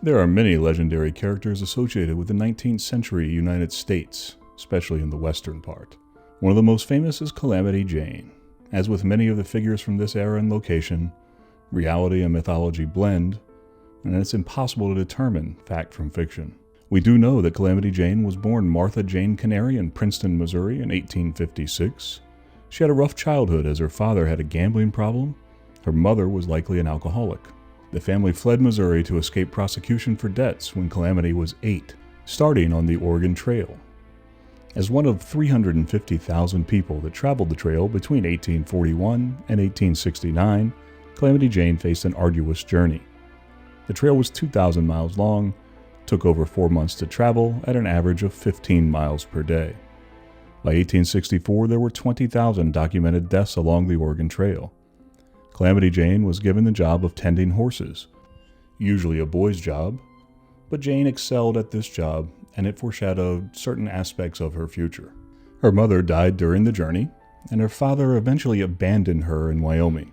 There are many legendary characters associated with the 19th century United States, especially in the western part. One of the most famous is Calamity Jane. As with many of the figures from this era and location, reality and mythology blend, and it's impossible to determine fact from fiction. We do know that Calamity Jane was born Martha Jane Canary in Princeton, Missouri in 1856. She had a rough childhood as her father had a gambling problem. Her mother was likely an alcoholic. The family fled Missouri to escape prosecution for debts when Calamity was 8, starting on the Oregon Trail. As one of 350,000 people that traveled the trail between 1841 and 1869, Calamity Jane faced an arduous journey. The trail was 2,000 miles long, took over 4 months to travel at an average of 15 miles per day. By 1864, there were 20,000 documented deaths along the Oregon Trail. Calamity Jane was given the job of tending horses, usually a boy's job, but Jane excelled at this job and it foreshadowed certain aspects of her future. Her mother died during the journey, and her father eventually abandoned her in Wyoming.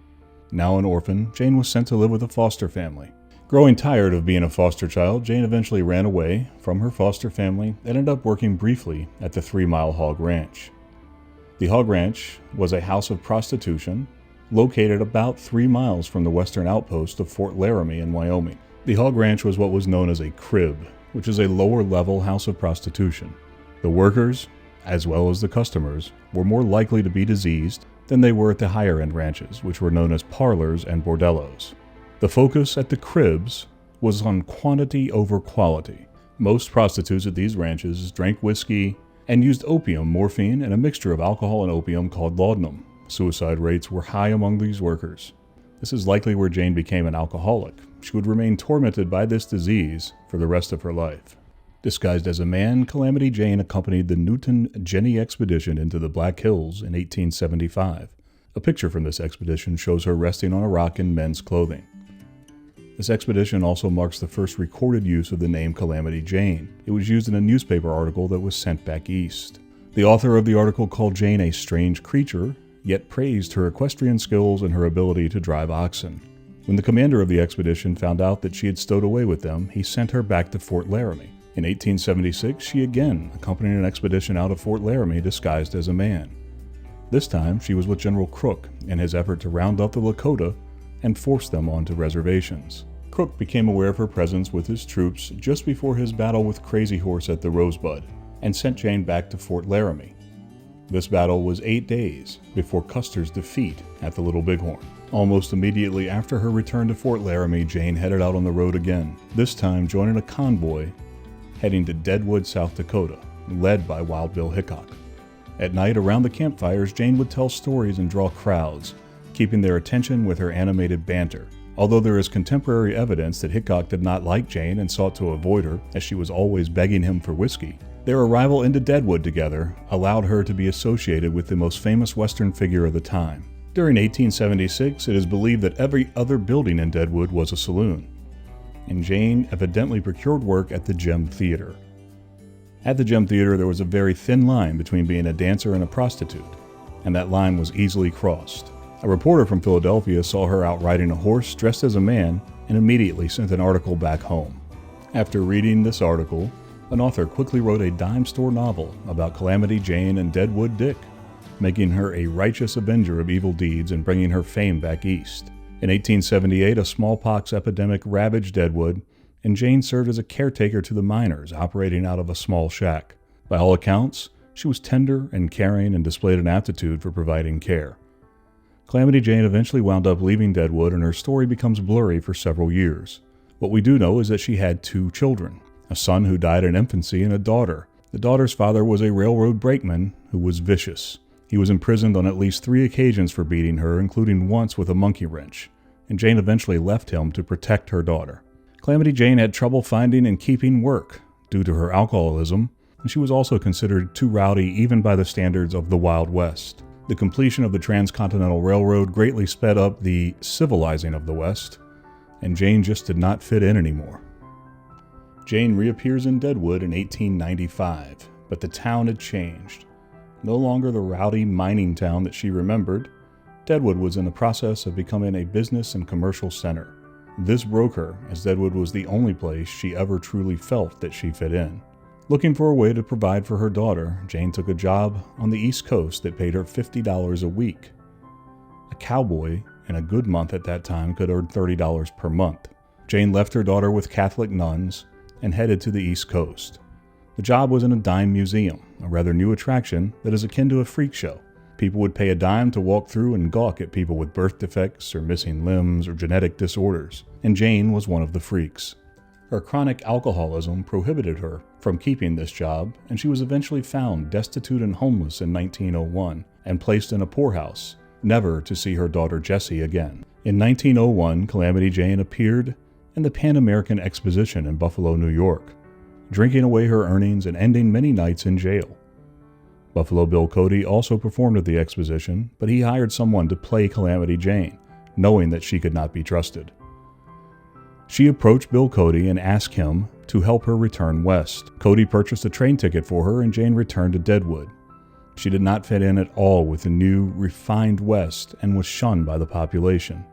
Now an orphan, Jane was sent to live with a foster family. Growing tired of being a foster child, Jane eventually ran away from her foster family and ended up working briefly at the 3 Mile Hog Ranch. The Hog Ranch was a house of prostitution located about 3 miles from the western outpost of Fort Laramie in Wyoming. The Hog Ranch was what was known as a crib, which is a lower-level house of prostitution. The workers, as well as the customers, were more likely to be diseased than they were at the higher-end ranches, which were known as parlors and bordellos. The focus at the cribs was on quantity over quality. Most prostitutes at these ranches drank whiskey and used opium, morphine, and a mixture of alcohol and opium called laudanum. Suicide rates were high among these workers. This is likely where Jane became an alcoholic. She would remain tormented by this disease for the rest of her life. Disguised as a man, Calamity Jane accompanied the Newton-Jenny expedition into the Black Hills in 1875. A picture from this expedition shows her resting on a rock in men's clothing. This expedition also marks the first recorded use of the name Calamity Jane. It was used in a newspaper article that was sent back east. The author of the article called Jane a strange creature, yet praised her equestrian skills and her ability to drive oxen. When the commander of the expedition found out that she had stowed away with them, he sent her back to Fort Laramie. In 1876, she again accompanied an expedition out of Fort Laramie disguised as a man. This time, she was with General Crook in his effort to round up the Lakota and force them onto reservations. Crook became aware of her presence with his troops just before his battle with Crazy Horse at the Rosebud and sent Jane back to Fort Laramie. This battle was 8 days before Custer's defeat at the Little Bighorn. Almost immediately after her return to Fort Laramie, Jane headed out on the road again, this time joining a convoy heading to Deadwood, South Dakota, led by Wild Bill Hickok. At night, around the campfires, Jane would tell stories and draw crowds, keeping their attention with her animated banter. Although there is contemporary evidence that Hickok did not like Jane and sought to avoid her, as she was always begging him for whiskey, their arrival into Deadwood together allowed her to be associated with the most famous Western figure of the time. During 1876, it is believed that every other building in Deadwood was a saloon, and Jane evidently procured work at the Gem Theater. At the Gem Theater, there was a very thin line between being a dancer and a prostitute, and that line was easily crossed. A reporter from Philadelphia saw her out riding a horse dressed as a man and immediately sent an article back home. After reading this article, an author quickly wrote a dime store novel about Calamity Jane and Deadwood Dick, making her a righteous avenger of evil deeds and bringing her fame back east. In 1878, a smallpox epidemic ravaged Deadwood, and Jane served as a caretaker to the miners operating out of a small shack. By all accounts, she was tender and caring and displayed an aptitude for providing care. Calamity Jane eventually wound up leaving Deadwood, and her story becomes blurry for several years. What we do know is that she had 2 children, a son who died in infancy and a daughter. The daughter's father was a railroad brakeman who was vicious. He was imprisoned on at least 3 occasions for beating her, including once with a monkey wrench, and Jane eventually left him to protect her daughter. Calamity Jane had trouble finding and keeping work due to her alcoholism, and she was also considered too rowdy even by the standards of the Wild West. The completion of the Transcontinental Railroad greatly sped up the civilizing of the West, and Jane just did not fit in anymore. Jane reappears in Deadwood in 1895, but the town had changed. No longer the rowdy mining town that she remembered, Deadwood was in the process of becoming a business and commercial center. This broke her, as Deadwood was the only place she ever truly felt that she fit in. Looking for a way to provide for her daughter, Jane took a job on the East Coast that paid her $50 a week. A cowboy, in a good month at that time, could earn $30 per month. Jane left her daughter with Catholic nuns and headed to the East Coast. The job was in a dime museum, a rather new attraction that is akin to a freak show. People would pay a dime to walk through and gawk at people with birth defects or missing limbs or genetic disorders, and Jane was one of the freaks. Her chronic alcoholism prohibited her from keeping this job, and she was eventually found destitute and homeless in 1901 and placed in a poorhouse, never to see her daughter Jessie again. In 1901, Calamity Jane appeared in the Pan American Exposition in Buffalo, New York, drinking away her earnings and ending many nights in jail. Buffalo Bill Cody also performed at the exposition, but he hired someone to play Calamity Jane, knowing that she could not be trusted. She approached Bill Cody and asked him to help her return west. Cody purchased a train ticket for her and Jane returned to Deadwood. She did not fit in at all with the new, refined West and was shunned by the population.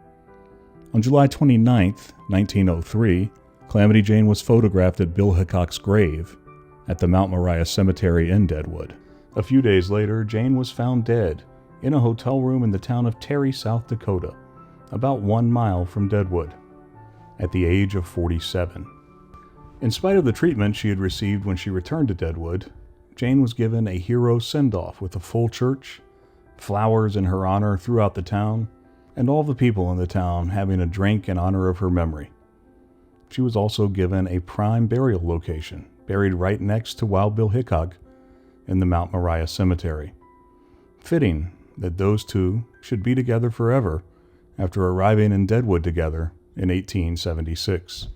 On July 29, 1903, Calamity Jane was photographed at Bill Hickok's grave at the Mount Moriah Cemetery in Deadwood. A few days later, Jane was found dead in a hotel room in the town of Terry, South Dakota, about 1 mile from Deadwood, at the age of 47. In spite of the treatment she had received when she returned to Deadwood, Jane was given a hero send-off with a full church, flowers in her honor throughout the town, and all the people in the town having a drink in honor of her memory. She was also given a prime burial location, buried right next to Wild Bill Hickok in the Mount Moriah Cemetery. Fitting that those two should be together forever after arriving in Deadwood together in 1876.